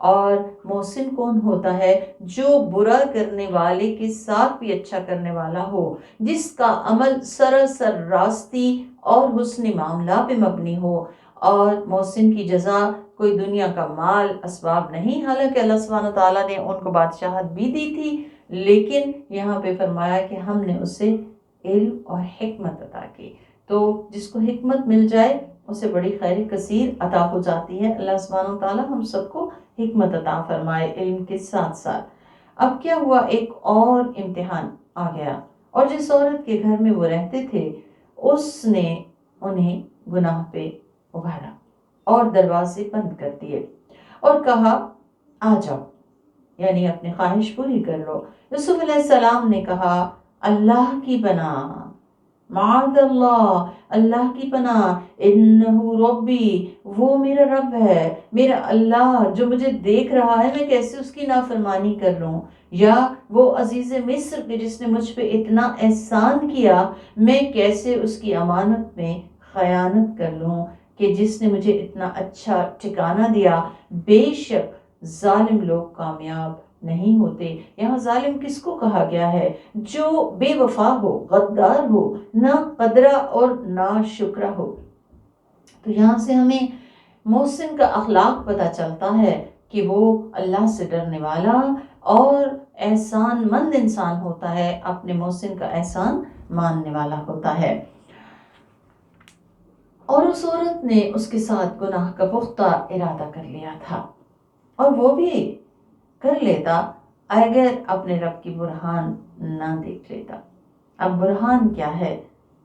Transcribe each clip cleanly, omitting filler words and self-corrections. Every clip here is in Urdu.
اور محسن کون ہوتا ہے؟ جو برا کرنے والے کے ساتھ بھی اچھا کرنے والا ہو، جس کا عمل سراسر راستی اور حسن معاملہ پہ مبنی ہو۔ اور محسن کی جزا کوئی دنیا کا مال اسباب نہیں، حالانکہ اللہ سبحانہ تعالیٰ نے ان کو بادشاہت بھی دی تھی، لیکن یہاں پہ فرمایا کہ ہم نے اسے علم اور حکمت عطا کی۔ تو جس کو حکمت مل جائے اسے بڑی خیر کثیر عطا ہو جاتی ہے۔ اللہ سبحانہ تعالیٰ ہم سب کو حکمت عطا فرمائے علم کے ساتھ ساتھ۔ اب کیا ہوا، ایک اور امتحان آ گیا، اور جس عورت کے گھر میں وہ رہتے تھے اس نے انہیں گناہ پہ ابھارا اور دروازے بند کر دیے اور کہا آ جاؤ، یعنی اپنی خواہش پوری کر لو۔ یوسف علیہ السلام نے کہا اللہ کی پناہ، معاذ اللہ، اللہ کی پناہ، انہو ربی، وہ میرا رب ہے، میرا اللہ جو مجھے دیکھ رہا ہے، میں کیسے اس کی نافرمانی کر لوں؟ یا وہ عزیز مصر کے جس نے مجھ پہ اتنا احسان کیا، میں کیسے اس کی امانت میں خیانت کر لوں کہ جس نے مجھے اتنا اچھا ٹھکانہ دیا۔ بے شک ظالم لوگ کامیاب نہیں ہوتے۔ یہاں ظالم کس کو کہا گیا ہے؟ جو بے وفا ہو، غدار ہو، نہ قدرہ اور نہ شکرہ ہو۔ تو یہاں سے ہمیں محسن کا اخلاق پتہ چلتا ہے کہ وہ اللہ سے ڈرنے والا اور احسان مند انسان ہوتا ہے، اپنے محسن کا احسان ماننے والا ہوتا ہے۔ اور اس عورت نے اس کے ساتھ گناہ کا پختہ ارادہ کر لیا تھا، اور وہ بھی کر لیتا اگر اپنے رب کی برہان نہ دیکھ لیتا۔ اب برہان کیا ہے؟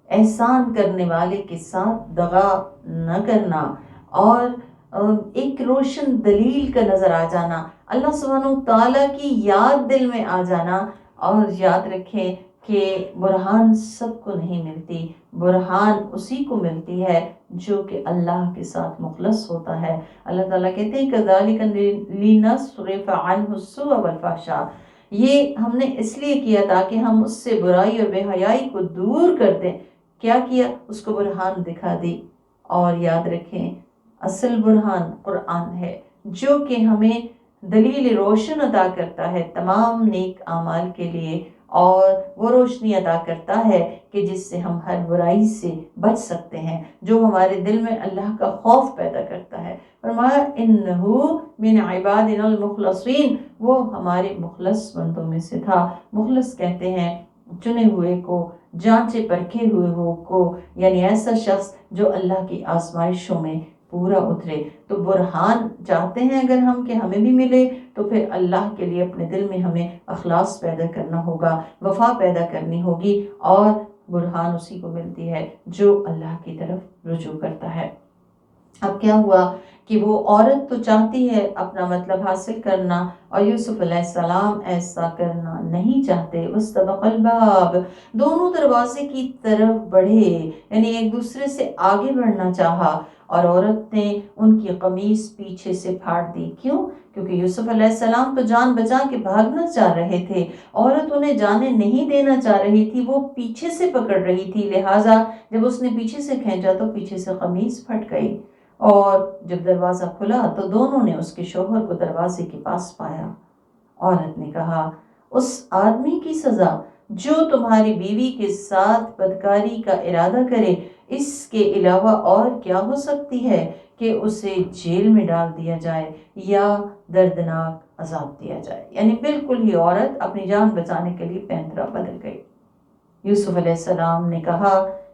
احسان کرنے والے کے ساتھ دغا نہ کرنا، اور ایک روشن دلیل کا نظر آ جانا، اللہ سبحانہ تعالیٰ کی یاد دل میں آ جانا۔ اور یاد رکھیں کہ برہان سب کو نہیں ملتی، برہان اسی کو ملتی ہے جو کہ اللہ کے ساتھ مخلص ہوتا ہے۔ اللہ تعالیٰ کہتے ہیں كَذَلِكَ لِنَصْرِفَ عَنْهُ السُّوءَ وَالْفَحْشَاءَ، یہ ہم نے اس لیے کیا تاکہ ہم اس سے برائی اور بے حیائی کو دور کر دیں۔ کیا کیا؟ اس کو برہان دکھا دی۔ اور یاد رکھیں اصل برہان قرآن ہے، جو کہ ہمیں دلیل روشن عطا کرتا ہے تمام نیک اعمال کے لیے، اور وہ روشنی عطا کرتا ہے کہ جس سے ہم ہر برائی سے بچ سکتے ہیں، جو ہمارے دل میں اللہ کا خوف پیدا کرتا ہے۔ فرمایا انہو من عبادنا المخلصین، وہ ہمارے مخلص بندوں میں سے تھا۔ مخلص کہتے ہیں چنے ہوئے کو، جانچے پرکھے ہوئے کو، یعنی ایسا شخص جو اللہ کی آزمائشوں میں پورا اترے۔ تو برہان چاہتے ہیں اگر ہم کہ ہمیں بھی ملے، تو پھر اللہ کے لیے اپنے دل میں ہمیں اخلاص پیدا کرنا ہوگا، وفا پیدا کرنی ہوگی، اور برہان اسی کو ملتی ہے جو اللہ کی طرف رجوع کرتا ہے۔ اب کیا ہوا کہ وہ عورت تو چاہتی ہے اپنا مطلب حاصل کرنا، اور یوسف علیہ السلام ایسا کرنا نہیں چاہتے۔ وَاسْتَبَقَ الْبَابَ، دونوں دروازے کی طرف بڑھے، یعنی ایک دوسرے سے آگے بڑھنا چاہا، اور عورت نے ان کی قمیص پیچھے سے پھاڑ دی۔ کیوں؟ کیونکہ یوسف علیہ السلام تو جان بچا کے بھاگنا چاہ رہے تھے، عورت انہیں جانے نہیں دینا چاہ رہی تھی، وہ پیچھے سے پکڑ رہی تھی، لہٰذا جب اس نے پیچھے سے کھینچا تو پیچھے سے قمیص پھٹ گئی۔ اور جب دروازہ کھلا تو دونوں نے اس کے شوہر کو دروازے کے پاس پایا۔ عورت نے کہا اس آدمی کی سزا جو تمہاری بیوی کے ساتھ بدکاری کا ارادہ کرے، اس کے علاوہ اور کیا ہو سکتی ہے کہ اسے جیل میں ڈال دیا جائے یا دردناک عذاب دیا جائے۔ یعنی بالکل ہی عورت اپنی جان بچانے کے لیے پینترا بدل گئی۔ یوسف علیہ السلام نے کہا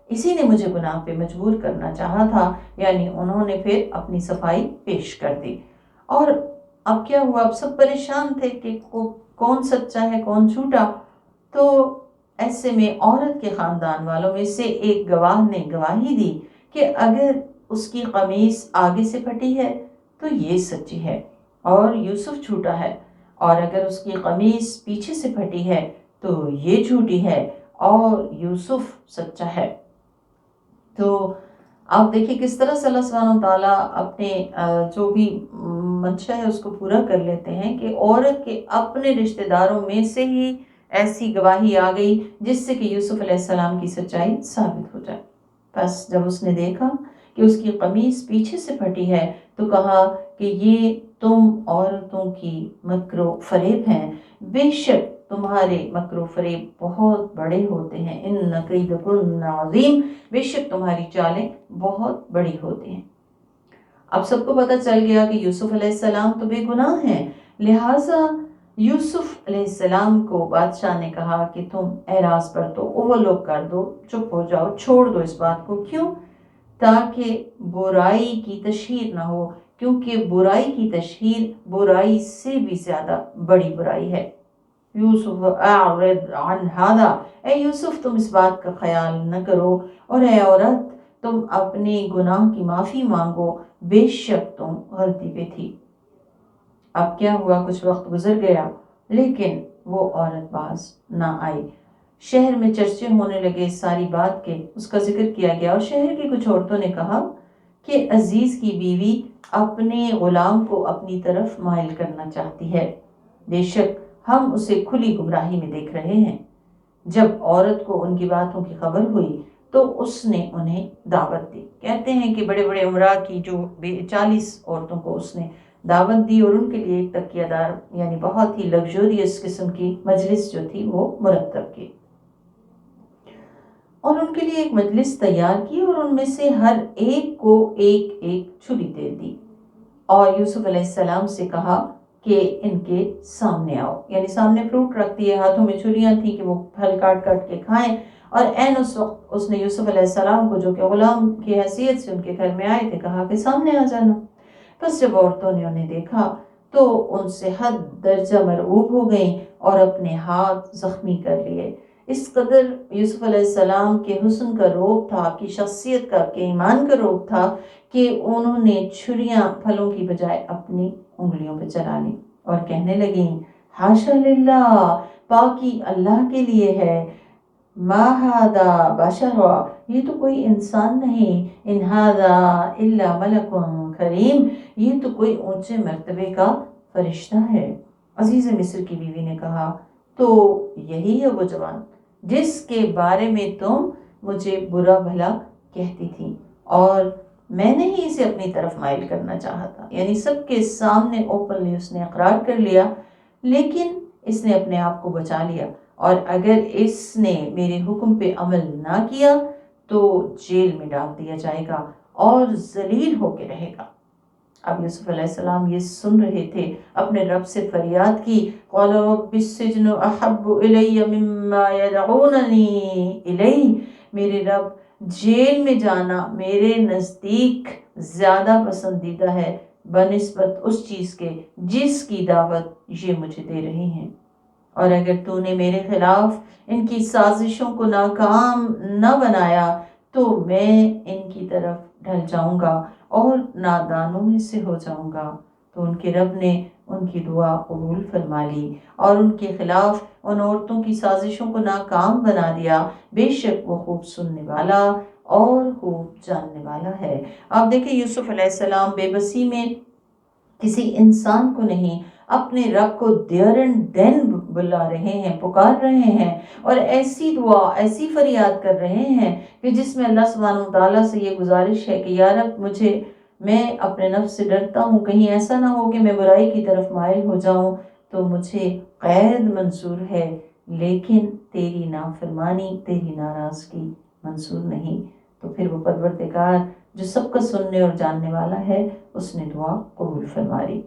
اسی نے مجھے گناہ پہ مجبور کرنا چاہا تھا، یعنی انہوں نے پھر اپنی صفائی پیش کر دی۔ اور اب کیا ہوا؟ اب سب پریشان تھے کہ کون سچا ہے کون جھوٹا۔ تو ایسے میں عورت کے خاندان والوں میں سے ایک گواہ نے گواہی دی کہ اگر اس کی قمیص آگے سے پھٹی ہے تو یہ سچی ہے اور یوسف جھوٹا ہے، اور اگر اس کی قمیص پیچھے سے پھٹی ہے تو یہ جھوٹی ہے اور یوسف سچا ہے۔ تو آپ دیکھیں کس طرح سے اللہ سبحانہ تعالیٰ اپنے جو بھی منشا ہے اس کو پورا کر لیتے ہیں کہ عورت کے اپنے رشتہ داروں میں سے ہی ایسی گواہی آ گئی جس سے کہ یوسف علیہ السلام کی سچائی ثابت ہو جائے۔ بس جب اس نے دیکھا کہ اس کی قمیص پیچھے سے پھٹی ہے تو کہا کہ یہ تم عورتوں کی مکر و فریب ہیں، بے شک تمہارے مکر و فریب بہت بڑے ہوتے ہیں، ان کیدکن عظیم، بے شک تمہاری چالیں بہت بڑی ہوتی ہیں۔ اب سب کو پتہ چل گیا کہ یوسف علیہ السلام تو بے گناہ ہیں، لہٰذا یوسف علیہ السلام کو بادشاہ نے کہا کہ تم اعراض پر تو اوورلوک کر دو، چپ ہو جاؤ، چھوڑ دو اس بات کو۔ کیوں؟ تاکہ برائی کی تشہیر نہ ہو، کیونکہ برائی کی تشہیر برائی سے بھی زیادہ بڑی برائی ہے۔ یوسف اعرض عن ھذا، اے یوسف تم اس بات کا خیال نہ کرو، اور اے عورت تم اپنے گناہ کی معافی مانگو، بے شک تم غلطی پہ تھی۔ اب کیا ہوا، کچھ وقت گزر گیا لیکن وہ عورت باز نہ آئی۔ شہر میں چرچے ہونے لگے اس ساری بات کے، اس کا ذکر کیا گیا، اور شہر کی کچھ عورتوں نے کہا کہ عزیز کی بیوی اپنے غلام کو اپنی طرف مائل کرنا چاہتی ہے، بے شک ہم اسے کھلی گمراہی میں دیکھ رہے ہیں۔ جب عورت کو ان کی باتوں کی خبر ہوئی تو اس نے انہیں دعوت دی۔ کہتے ہیں کہ بڑے بڑے امراء کی جو 40 عورتوں کو اس نے دعوت دی، اور ان کے لیے ایک تکیہ دار یعنی بہت ہی لگژوریس قسم کی مجلس جو تھی وہ مرتب کی، اور ان کے لیے ایک مجلس تیار کی، اور ان میں سے ہر ایک کو ایک ایک چھری دے دی، اور یوسف علیہ السلام سے کہا کہ ان کے سامنے آؤ، یعنی سامنے فروٹ رکھ دیے، ہاتھوں میں چھریاں تھیں کہ وہ پھل کاٹ کاٹ کے کھائیں، اور عین اس وقت اس نے یوسف علیہ السلام کو جو کہ غلام کی حیثیت سے ان کے گھر میں آئے تھے کہا کہ سامنے آ جانا۔ بس جب عورتوں نے انہیں دیکھا تو ان سے حد درجہ مرعوب ہو گئیں اور اپنے ہاتھ زخمی کر لیے۔ اس قدر یوسف علیہ السلام کے حسن کا روب تھا، آپ کی شخصیت کا، آپ کے ایمان کا روب تھا کہ انہوں نے چھریاں پھلوں کی بجائے اپنی انگلیوں پہ چلا لی اور کہنے لگیں حاشا للہ، پاکی اللہ کے لیے ہے، ما ھذا بشرا، یہ تو کوئی انسان نہیں، ان ھذا الا ملک کریم، یہ تو کوئی اونچے مرتبے کا فرشتہ ہے۔ عزیز مصر کی بیوی نے کہا تو یہی ہے وہ جوان جس کے بارے میں تم مجھے برا بھلا کہتی تھی، اور میں نے ہی اسے اپنی طرف مائل کرنا چاہا تھا، یعنی سب کے سامنے اوپنلی اس نے اقرار کر لیا، لیکن اس نے اپنے آپ کو بچا لیا، اور اگر اس نے میرے حکم پہ عمل نہ کیا تو جیل میں ڈال دیا جائے گا اور ذلیل ہو کے رہے گا۔ اب یوسف علیہ السلام یہ سن رہے تھے، اپنے رب سے فریاد کی، قال رب السجن احب الی مما یدعوننی الیہ، میرے رب جیل میں جانا میرے نزدیک زیادہ پسندیدہ ہے بنسبت اس چیز کے جس کی دعوت یہ مجھے دے رہے ہیں، اور اگر تو نے میرے خلاف ان کی سازشوں کو ناکام نہ بنایا تو میں ان کی طرف ڈھل جاؤں گا اور نادانوں میں سے ہو جاؤں گا۔ تو ان کے رب نے ان کی دعا قبول فرما لی اور ان کے خلاف ان عورتوں کی سازشوں کو ناکام بنا دیا، بے شک وہ خوب سننے والا اور خوب جاننے والا ہے۔ آپ دیکھیں یوسف علیہ السلام بے بسی میں کسی انسان کو نہیں، اپنے رب کو دیر اینڈ دین بلا رہے ہیں، پکار رہے ہیں، اور ایسی دعا ایسی فریاد کر رہے ہیں کہ جس میں اللہ سبحانہ وتعالیٰ سے یہ گزارش ہے کہ یا رب میں اپنے نفس سے ڈرتا ہوں، کہیں ایسا نہ ہو کہ میں برائی کی طرف مائل ہو جاؤں، تو مجھے قید منظور ہے لیکن تیری نافرمانی، تیری ناراضگی منظور نہیں۔ تو پھر وہ پروردگار جو سب کا سننے اور جاننے والا ہے، اس نے دعا قبول فرما لی۔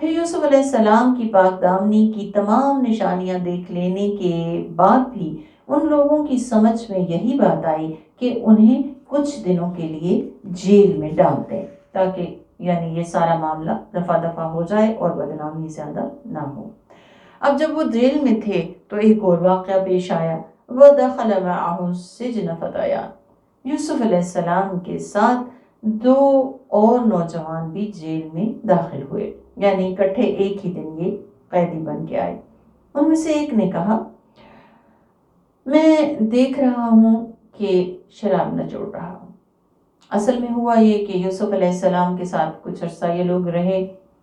پھر یوسف علیہ السلام کی پاک دامنی کی تمام نشانیاں دیکھ لینے کے بعد بھی ان لوگوں کی سمجھ میں یہی بات آئی کہ انہیں کچھ دنوں کے لیے جیل میں ڈال دیں، تاکہ یعنی یہ سارا معاملہ رفع دفع ہو جائے اور بدنامی زیادہ نہ ہو۔ اب جب وہ جیل میں تھے تو ایک اور واقعہ پیش آیا، وَدَخَلَ مَعَهُ السِّجْنَ فَتَيَانِ، یوسف علیہ السلام کے ساتھ 2 اور نوجوان بھی جیل میں داخل ہوئے، یعنی اکٹھے ایک ہی دن یہ قیدی بن کے آئے۔ ان میں سے ایک نے کہا میں دیکھ رہا ہوں کہ شراب نچوڑ رہا ہوں۔ اصل میں ہوا یہ کہ یوسف علیہ السلام کے ساتھ کچھ عرصہ یہ لوگ رہے،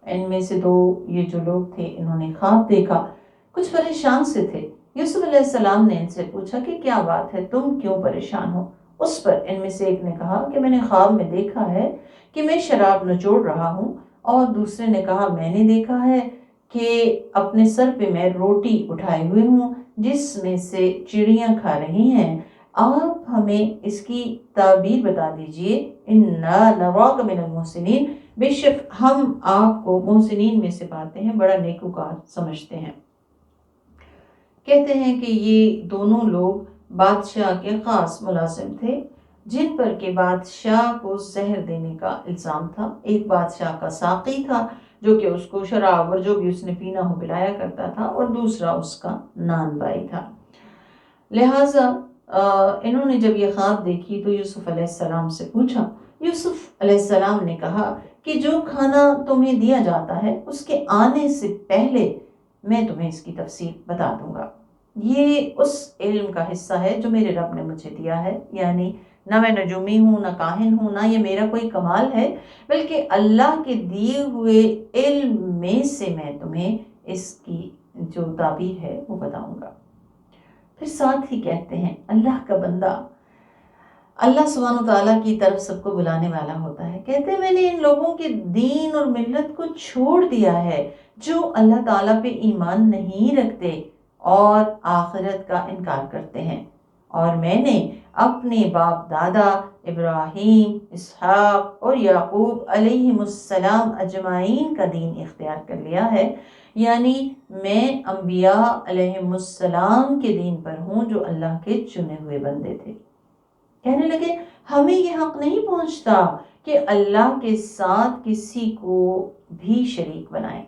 ان میں سے 2 یہ جو لوگ تھے انہوں نے خواب دیکھا، کچھ پریشان سے تھے۔ یوسف علیہ السلام نے ان سے پوچھا کہ کیا بات ہے، تم کیوں پریشان ہو؟ اس پر ان میں سے ایک نے کہا کہ میں نے خواب میں دیکھا ہے کہ میں شراب نچوڑ رہا ہوں اور دوسرے نے کہا میں نے دیکھا ہے کہ اپنے سر پہ میں روٹی اٹھائے ہوئے ہوں جس میں سے چڑیاں کھا رہی ہیں، آپ ہمیں اس کی تعبیر بتا دیجئے۔ اِنَّا نَرَاكَ مِنَ الْمُحْسِنِينَ، بے شک ہم آپ کو محسنین میں سے پاتے ہیں، بڑا نیکوکار سمجھتے ہیں۔ کہتے ہیں کہ یہ دونوں لوگ بادشاہ کے خاص ملازم تھے جن پر کہ بادشاہ کو زہر دینے کا الزام تھا۔ ایک بادشاہ کا ساقی تھا جو کہ اس کو شراب اور جو بھی اس نے پینا ہو پلایا کرتا تھا، اور دوسرا اس کا نان بھائی تھا۔ لہٰذا انہوں نے جب یہ خواب دیکھی تو یوسف علیہ السلام سے پوچھا۔ یوسف علیہ السلام نے کہا کہ جو کھانا تمہیں دیا جاتا ہے اس کے آنے سے پہلے میں تمہیں اس کی تفصیل بتا دوں گا۔ یہ اس علم کا حصہ ہے جو میرے رب نے مجھے دیا ہے، یعنی نہ میں نجومی ہوں، نہ کاہن ہوں، نہ یہ میرا کوئی کمال ہے، بلکہ اللہ کے دیے ہوئے علم میں سے میں تمہیں اس کی جو تعبیر ہے وہ بتاؤں گا۔ پھر ساتھ ہی کہتے ہیں اللہ کا بندہ اللہ سبحانہ وتعالیٰ کی طرف سب کو بلانے والا ہوتا ہے۔ کہتے ہیں میں نے ان لوگوں کے دین اور ملت کو چھوڑ دیا ہے جو اللہ تعالیٰ پہ ایمان نہیں رکھتے اور آخرت کا انکار کرتے ہیں، اور میں نے اپنے باپ دادا ابراہیم، اسحاق اور یعقوب علیہم السلام اجمعین کا دین اختیار کر لیا ہے، یعنی میں انبیاء علیہم السلام کے دین پر ہوں جو اللہ کے چنے ہوئے بندے تھے۔ کہنے لگے ہمیں یہ حق نہیں پہنچتا کہ اللہ کے ساتھ کسی کو بھی شریک بنائیں،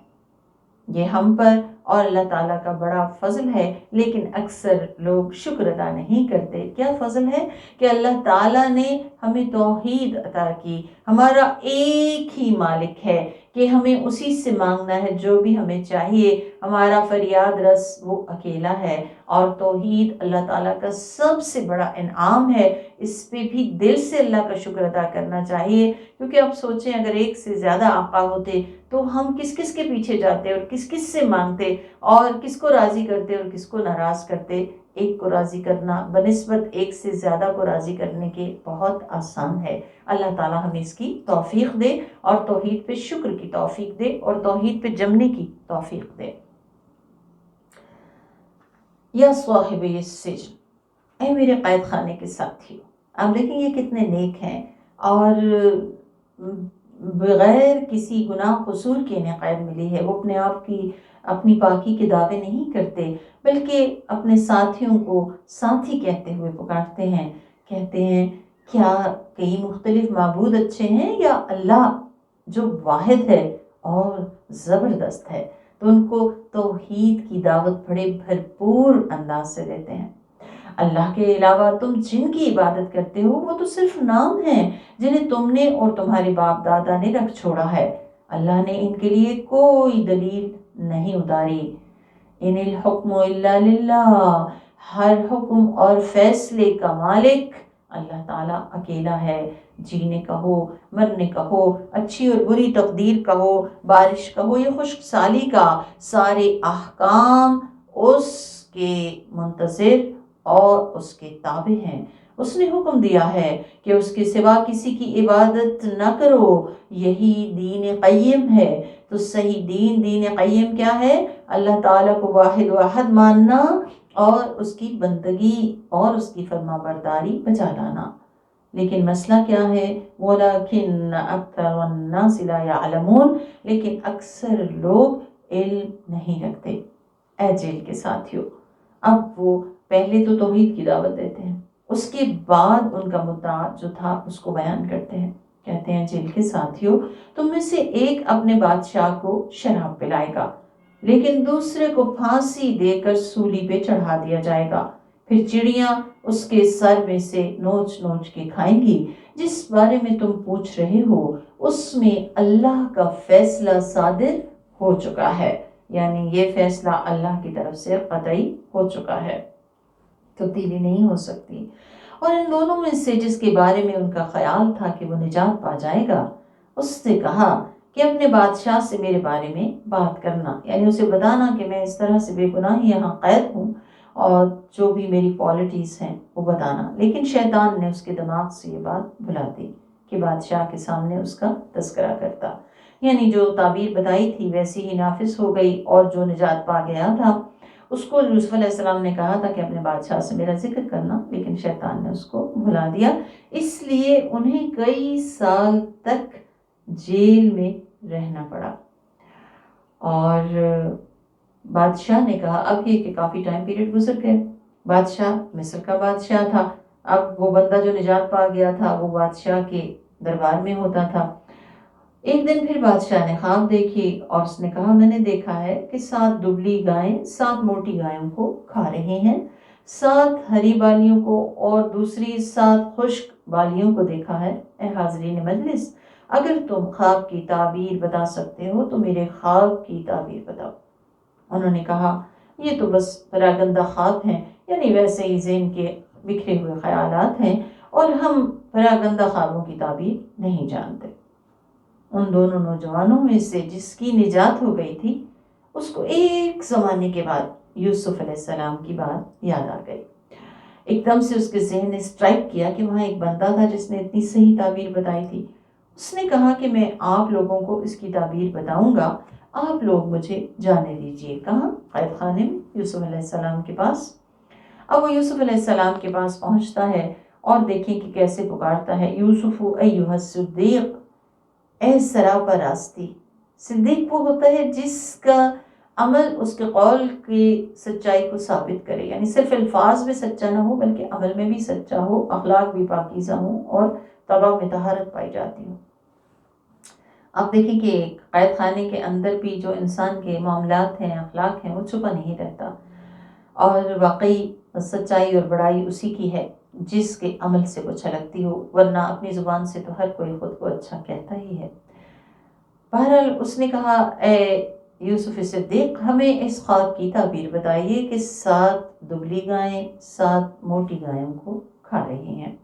یہ ہم پر اور اللہ تعالیٰ کا بڑا فضل ہے، لیکن اکثر لوگ شکر ادا نہیں کرتے۔ کیا فضل ہے کہ اللہ تعالیٰ نے ہمیں توحید عطا کی، ہمارا ایک ہی مالک ہے کہ ہمیں اسی سے مانگنا ہے جو بھی ہمیں چاہیے، ہمارا فریاد رس وہ اکیلا ہے، اور توحید اللہ تعالیٰ کا سب سے بڑا انعام ہے، اس پہ بھی دل سے اللہ کا شکر ادا کرنا چاہیے۔ کیونکہ اب سوچیں اگر ایک سے زیادہ آقا ہوتے تو ہم کس کس کے پیچھے جاتے اور کس کس سے مانگتے اور کس کو راضی کرتے اور کس کو ناراض کرتے۔ ایک کو راضی کرنا بنسبت ایک سے زیادہ کو راضی کرنے کے بہت آسان ہے۔ اللہ تعالیٰ ہمیں اس کی توفیق دے اور توحید پہ شکر کی توفیق دے اور توحید پہ جمنے کی توفیق دے۔ یا صاحب السجن، اے میرے قید خانے کے ساتھیو، آپ دیکھیں یہ کتنے نیک ہیں اور بغیر کسی گناہ قصور کے انہیں قید ملی ہے۔ وہ اپنے آپ کی اپنی پاکی کے دعوے نہیں کرتے بلکہ اپنے ساتھیوں کو ساتھی کہتے ہوئے پکارتے ہیں، کہتے ہیں کیا کئی مختلف معبود اچھے ہیں یا اللہ جو واحد ہے اور زبردست ہے؟ تو ان کو توحید کی دعوت بڑے بھرپور انداز سے دیتے ہیں۔ اللہ کے علاوہ تم جن کی عبادت کرتے ہو وہ تو صرف نام ہیں جنہیں تم نے اور تمہارے باپ دادا نے رکھ چھوڑا ہے، اللہ نے ان کے لیے کوئی دلیل نہیں اتاری۔ ان الحکم الا للہ، ہر حکم اور فیصلے کا مالک اللہ تعالیٰ اکیلا ہے۔ جینے کا ہو، مرنے کا ہو، اچھی اور بری تقدیر کا ہو، بارش کا ہو یا خشک سالی کا، سارے احکام اس کے منتظر اور اس کے تابع ہیں۔ اس نے حکم دیا ہے کہ اس کے سوا کسی کی عبادت نہ کرو، یہی دین قیم ہے۔ تو صحیح دین قیم کیا ہے؟ اللہ تعالیٰ کو واحد و احد ماننا اور اس کی بندگی اور اس کی فرما برداری بجا لانا۔ لیکن مسئلہ کیا ہے؟ وَلَكِنَّ أَكْثَرَ النَّاسِ لَا يَعْلَمُونَ، لیکن اکثر لوگ علم نہیں رکھتے۔ اے جیل کے ساتھیوں، اب وہ پہلے تو توحید کی دعوت دیتے ہیں، اس کے بعد ان کا مدعا جو تھا اس کو بیان کرتے ہیں۔ کہتے ہیں جیل کے ساتھیوں، تم میں سے ایک اپنے بادشاہ کو شراب پلائے گا لیکن دوسرے کو پھانسی دے کر سولی پہ چڑھا دیا جائے گا، پھر چڑیاں اس کے سر میں سے نوچ نوچ کے کھائیں گی۔ جس بارے میں تم پوچھ رہے ہو اس میں اللہ کا فیصلہ صادر ہو چکا ہے، یعنی یہ فیصلہ اللہ کی طرف سے قطعی ہو چکا ہے، تبدیلی نہیں ہو سکتی۔ اور ان دونوں میں سے جس کے بارے میں ان کا خیال تھا کہ وہ نجات پا جائے گا، اس نے کہا کہ اپنے بادشاہ سے میرے بارے میں بات کرنا، یعنی اسے بتانا کہ میں اس طرح سے بے گناہ یہاں قید ہوں اور جو بھی میری پالیٹیز ہیں وہ بتانا۔ لیکن شیطان نے اس کے دماغ سے یہ بات بھلا دی کہ بادشاہ کے سامنے اس کا تذکرہ کرتا۔ یعنی جو تعبیر بتائی تھی ویسی ہی نافذ ہو گئی، اور جو نجات پا گیا تھا اس کو یوسف علیہ السلام نے کہا تھا کہ اپنے بادشاہ سے میرا ذکر کرنا، لیکن شیطان نے اس کو بھلا دیا، اس لیے انہیں کئی سال تک جیل میں رہنا پڑا۔ اور بادشاہ نے کہا، اب یہ کہ کافی ٹائم پیریڈ گزر گئے، بادشاہ مصر کا بادشاہ تھا، اب وہ بندہ جو نجات پا گیا تھا وہ بادشاہ کے دربار میں ہوتا تھا۔ ایک دن پھر بادشاہ نے خواب دیکھی اور اس نے کہا، میں نے دیکھا ہے کہ 7 دبلی گائیں 7 موٹی گایوں کو کھا رہی ہیں، 7 ہری بالیوں کو اور دوسری 7 خشک بالیوں کو دیکھا ہے۔ اے حاضرین مجلس، اگر تم خواب کی تعبیر بتا سکتے ہو تو میرے خواب کی تعبیر بتاؤ۔ انہوں نے کہا، یہ تو بس پراگندہ خواب ہیں، یعنی ویسے ہی ذہن کے بکھرے ہوئے خیالات ہیں، اور ہم پراگندہ خوابوں کی تعبیر نہیں جانتے۔ ان دونوں نوجوانوں میں سے جس کی نجات ہو گئی تھی اس کو ایک زمانے کے بعد یوسف علیہ السلام کی بات یاد آ گئی۔ ایک دم سے اس کے ذہن نے اسٹرائک کیا کہ وہاں ایک بندہ تھا جس نے اتنی صحیح تعبیر بتائی تھی۔ اس نے کہا کہ میں آپ لوگوں کو اس کی تعبیر بتاؤں گا، آپ لوگ مجھے جانے دیجیے۔ کہاں؟ قید خانے میں، یوسف علیہ السلام کے پاس۔ اب وہ یوسف علیہ السلام کے پاس پہنچتا ہے اور دیکھیں کہ کیسے پکارتا ہے، یوسف ایھا الصدیق، اے سراپا راستی۔ صدیق وہ ہوتا ہے جس کا عمل اس کے قول کی سچائی کو ثابت کرے، یعنی صرف الفاظ میں سچا نہ ہو بلکہ عمل میں بھی سچا ہو، اخلاق بھی پاکیزہ ہوں اور طبع میں طہارت پائی جاتی ہو۔ آپ دیکھیں کہ قید خانے کے اندر بھی جو انسان کے معاملات ہیں، اخلاق ہیں، وہ چھپا نہیں رہتا، اور واقعی سچائی اور بڑائی اسی کی ہے جس کے عمل سے وہ چھلکتی ہو، ورنہ اپنی زبان سے تو ہر کوئی خود کو اچھا کہتا ہی ہے۔ بہرحال اس نے کہا، اے یوسف صدیق، ہمیں اس خواب کی تعبیر بتائیے کہ 7 دبلی گائیں 7 موٹی گایوں کو کھا رہی ہیں،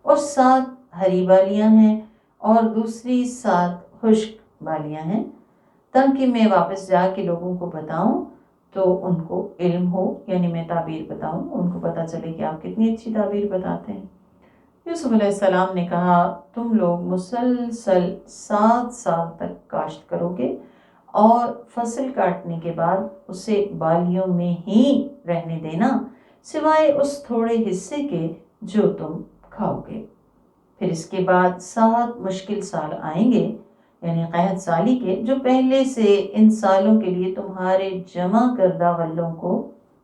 اور 7 ہری بالیاں ہیں اور دوسری 7 خشک بالیاں ہیں، تاکہ میں واپس جا کے لوگوں کو بتاؤں تو ان کو علم ہو، یعنی میں تعبیر بتاؤں، ان کو پتہ چلے کہ آپ کتنی اچھی تعبیر بتاتے ہیں۔ یوسف علیہ السلام نے کہا، تم لوگ مسلسل 7 سال تک کاشت کرو گے اور فصل کاٹنے کے بعد اسے بالیوں میں ہی رہنے دینا، سوائے اس تھوڑے حصے کے جو تم کھاؤ گے۔ پھر اس کے بعد 7 مشکل سال آئیں گے، یعنی قحط سالی کے، جو پہلے سے ان سالوں کے لیے تمہارے جمع کردہ غلوں کو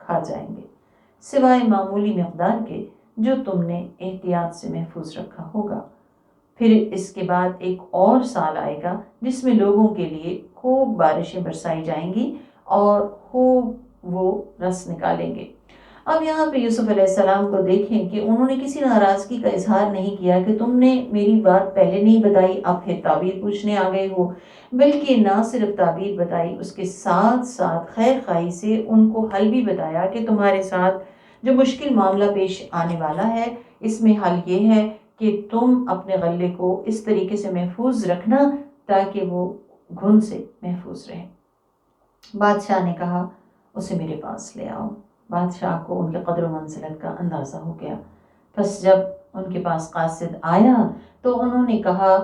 کھا جائیں گے، سوائے معمولی مقدار کے جو تم نے احتیاط سے محفوظ رکھا ہوگا۔ پھر اس کے بعد ایک اور سال آئے گا جس میں لوگوں کے لیے خوب بارشیں برسائی جائیں گی اور خوب وہ رس نکالیں گے۔ اب یہاں پہ یوسف علیہ السلام کو دیکھیں کہ انہوں نے کسی ناراضگی کا اظہار نہیں کیا کہ تم نے میری بات پہلے نہیں بتائی، اب پھر تعبیر پوچھنے آ گئے ہو، بلکہ نہ صرف تعبیر بتائی، اس کے ساتھ ساتھ خیر خواہی سے ان کو حل بھی بتایا کہ تمہارے ساتھ جو مشکل معاملہ پیش آنے والا ہے اس میں حل یہ ہے کہ تم اپنے غلے کو اس طریقے سے محفوظ رکھنا تاکہ وہ گھن سے محفوظ رہے۔ بادشاہ نے کہا، اسے میرے پاس لے آؤ۔ بادشاہ کو ان کے قدر و منزلت کا اندازہ ہو گیا۔ پس جب ان کے پاس قاصد آیا تو انہوں نے کہا،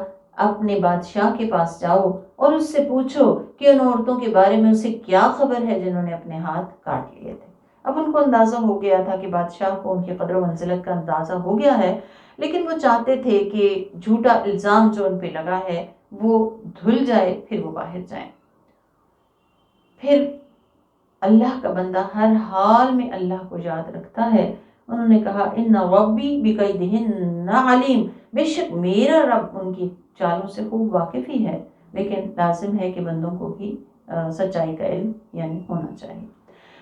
اپنے بادشاہ کے پاس جاؤ اور اس سے پوچھو کہ ان عورتوں کے بارے میں اسے کیا خبر ہے جنہوں نے اپنے ہاتھ کاٹ لیے تھے۔ اب ان کو اندازہ ہو گیا تھا کہ بادشاہ کو ان کے قدر و منزلت کا اندازہ ہو گیا ہے، لیکن وہ چاہتے تھے کہ جھوٹا الزام جو ان پہ لگا ہے وہ دھل جائے، پھر وہ باہر جائیں۔ پھر اللہ کا بندہ ہر حال میں اللہ کو یاد رکھتا ہے۔ انہوں نے کہا، ان ربی بکیدہن علیم، بے شک میرا رب ان کی چالوں سے خوب واقف ہی ہے، لیکن لازم ہے کہ بندوں کو بھی سچائی کا علم یعنی ہونا چاہیے۔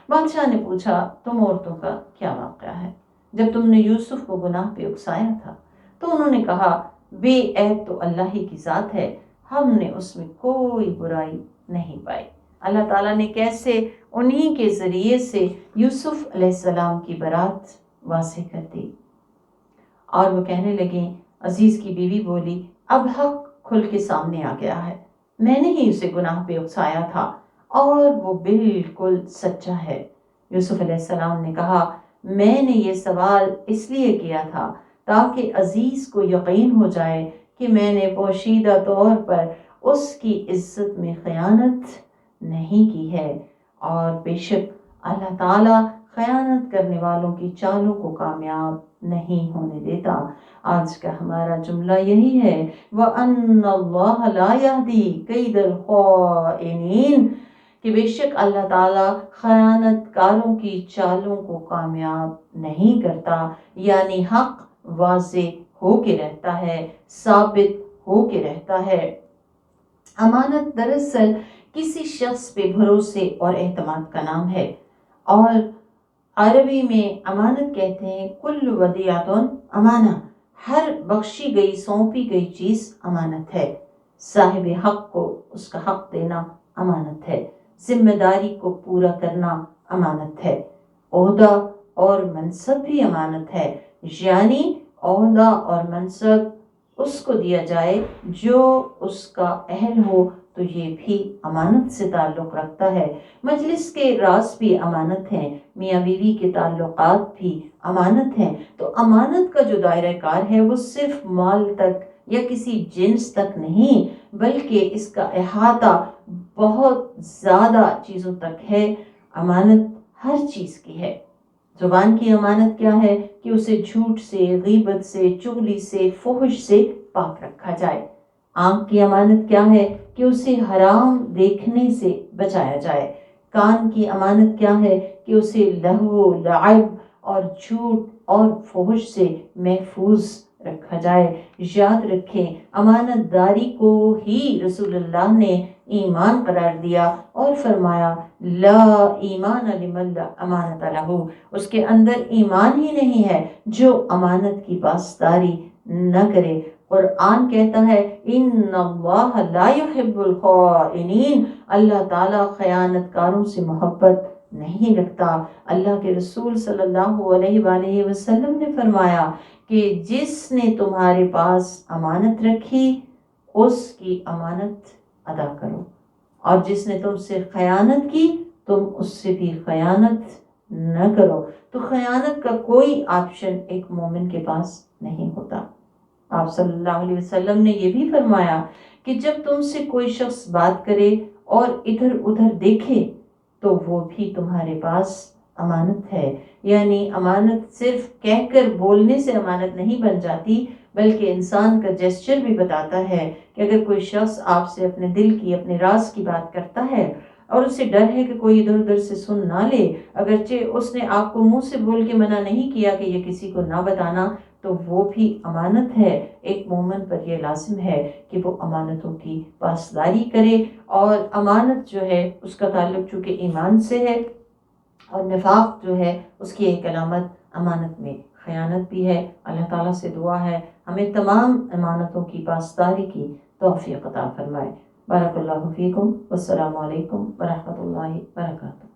بادشاہ نے پوچھا، تم عورتوں کا کیا واقعہ ہے جب تم نے یوسف کو گناہ پہ اکسایا تھا؟ تو انہوں نے کہا، بے عیب تو اللہ ہی کی ذات ہے، ہم نے اس میں کوئی برائی نہیں پائی۔ اللہ تعالیٰ نے کیسے انہی کے ذریعے سے یوسف علیہ السلام کی برات واضح کر دی، اور وہ کہنے لگیں، عزیز کی بیوی بولی، اب حق کھل کے سامنے آ گیا ہے، میں نے ہی اسے گناہ پہ اکسایا تھا اور وہ بالکل سچا ہے۔ یوسف علیہ السلام نے کہا، میں نے یہ سوال اس لیے کیا تھا تاکہ عزیز کو یقین ہو جائے کہ میں نے پوشیدہ طور پر اس کی عزت میں خیانت نہیں کی ہے، اور بے شک اللہ تعالیٰ خیانت کرنے والوں کی چالوں کو کامیاب نہیں ہونے دیتا۔ آج کا ہمارا جملہ یہی ہے، وَأَنَّ اللَّهَ لَا يَهْدِي كَيْدَ الْخَائِنِينَ، کہ بے شک اللہ تعالیٰ خیانت کاروں کی چالوں کو کامیاب نہیں کرتا، یعنی حق واضح ہو کے رہتا ہے، ثابت ہو کے رہتا ہے۔ امانت دراصل کسی شخص پہ بھروسے اور اعتماد کا نام ہے، اور عربی میں امانت کہتے ہیں کل ودیعۃ امانہ، ہر بخشی گئی سونپی گئی چیز امانت ہے۔ صاحب حق کو اس کا حق دینا امانت ہے، ذمہ داری کو پورا کرنا امانت ہے۔ عہدہ اور منصب بھی امانت ہے، یعنی عہدہ اور منصب اس کو دیا جائے جو اس کا اہل ہو، تو یہ بھی امانت سے تعلق رکھتا ہے۔ مجلس کے راز بھی امانت ہیں، میاں بیوی کے تعلقات بھی امانت ہیں۔ تو امانت کا جو دائرہ کار ہے وہ صرف مال تک یا کسی جنس تک نہیں، بلکہ اس کا احاطہ بہت زیادہ چیزوں تک ہے۔ امانت ہر چیز کی ہے۔ زبان کی امانت کیا ہے؟ کہ اسے جھوٹ سے، غیبت سے، چغلی سے، فحش سے پاک رکھا جائے۔ آنکھ کی امانت کیا ہے؟ کہ اسے حرام دیکھنے سے بچایا جائے۔ کان کی امانت کیا ہے؟ کہ اسے لہو، لعب اور جھوٹ اور فحش سے محفوظ رکھا جائے۔ یاد رکھیں، امانت داری کو ہی رسول اللہ نے ایمان قرار دیا اور فرمایا لا ایمان لمن لا امانت لہ، اس کے اندر ایمان ہی نہیں ہے جو امانت کی پاسداری نہ کرے۔ قرآن کہتا ہے ان اللہ لا يحب الخائنین، اللہ تعالیٰ خیانت کاروں سے محبت نہیں رکھتا۔ اللہ کے رسول صلی اللہ علیہ وآلہ وسلم نے فرمایا کہ جس نے تمہارے پاس امانت رکھی اس کی امانت ادا کرو، اور جس نے تم سے خیانت کی تم اس سے بھی خیانت نہ کرو۔ تو خیانت کا کوئی آپشن ایک مومن کے پاس نہیں ہوتا۔ آپ صلی اللہ علیہ وسلم نے یہ بھی فرمایا کہ جب تم سے کوئی شخص بات کرے اور ادھر ادھر دیکھے تو وہ بھی تمہارے پاس امانت ہے۔ یعنی امانت صرف کہہ کر بولنے سے امانت نہیں بن جاتی، بلکہ انسان کا جیسچر بھی بتاتا ہے کہ اگر کوئی شخص آپ سے اپنے دل کی، اپنے راز کی بات کرتا ہے اور اسے ڈر ہے کہ کوئی ادھر ادھر سے سن نہ لے، اگرچہ اس نے آپ کو منہ سے بول کے منع نہیں کیا کہ یہ کسی کو نہ بتانا، تو وہ بھی امانت ہے۔ ایک مومن پر یہ لازم ہے کہ وہ امانتوں کی پاسداری کرے، اور امانت جو ہے اس کا تعلق چونکہ ایمان سے ہے، اور نفاق جو ہے اس کی ایک علامت امانت میں خیانت بھی ہے۔ اللہ تعالیٰ سے دعا ہے ہمیں تمام امانتوں کی پاسداری کی توفیق عطا فرمائے۔ بارک اللہ فیکم، والسلام علیکم ورحمۃ اللہ وبرکاتہ۔